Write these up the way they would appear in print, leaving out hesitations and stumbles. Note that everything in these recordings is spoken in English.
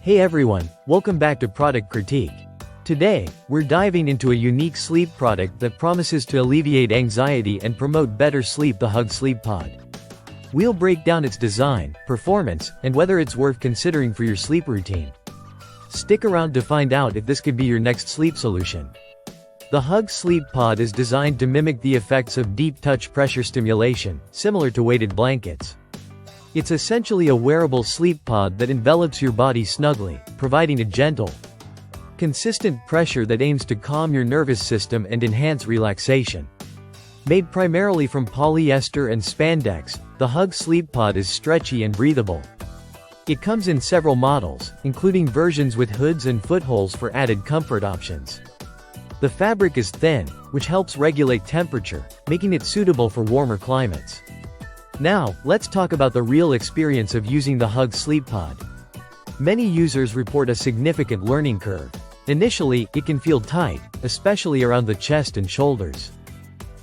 Hey everyone, welcome back to Product Critique. Today, we're diving into a unique sleep product that promises to alleviate anxiety and promote better sleep, the Hug Sleep Pod. We'll break down its design, performance, and whether it's worth considering for your sleep routine. Stick around to find out if this could be your next sleep solution. The Hug Sleep Pod is designed to mimic the effects of deep touch pressure stimulation, similar to weighted blankets. It's essentially a wearable sleep pod that envelops your body snugly, providing a gentle, consistent pressure that aims to calm your nervous system and enhance relaxation. Made primarily from polyester and spandex, the Hug Sleep Pod is stretchy and breathable. It comes in several models, including versions with hoods and footholes for added comfort options. The fabric is thin, which helps regulate temperature, making it suitable for warmer climates. Now, let's talk about the real experience of using the Hug Sleep Pod. Many users report a significant learning curve. Initially, it can feel tight, especially around the chest and shoulders.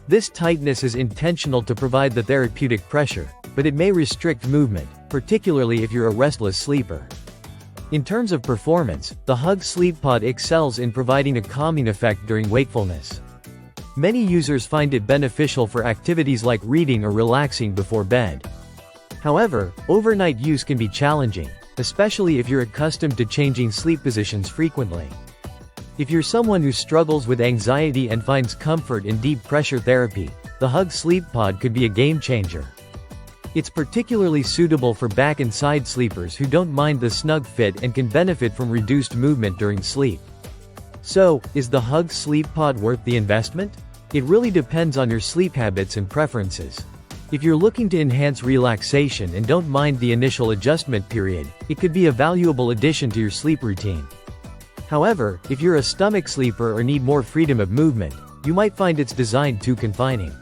This tightness is intentional to provide the therapeutic pressure, but it may restrict movement, particularly if you're a restless sleeper. In terms of performance, the Hug Sleep Pod excels in providing a calming effect during wakefulness. Many users find it beneficial for activities like reading or relaxing before bed. However, overnight use can be challenging, especially if you're accustomed to changing sleep positions frequently. If you're someone who struggles with anxiety and finds comfort in deep pressure therapy, the Hug Sleep Pod could be a game changer. It's particularly suitable for back and side sleepers who don't mind the snug fit and can benefit from reduced movement during sleep. So, is the Hug Sleep Pod worth the investment? It really depends on your sleep habits and preferences. If you're looking to enhance relaxation and don't mind the initial adjustment period, it could be a valuable addition to your sleep routine. However, if you're a stomach sleeper or need more freedom of movement, you might find its design too confining.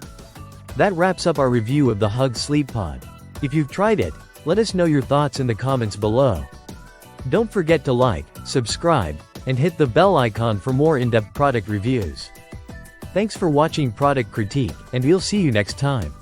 That wraps up our review of the Hug Sleep Pod. If you've tried it, let us know your thoughts in the comments below. Don't forget to like, subscribe, and hit the bell icon for more in-depth product reviews. Thanks for watching Product Critique, and we'll see you next time.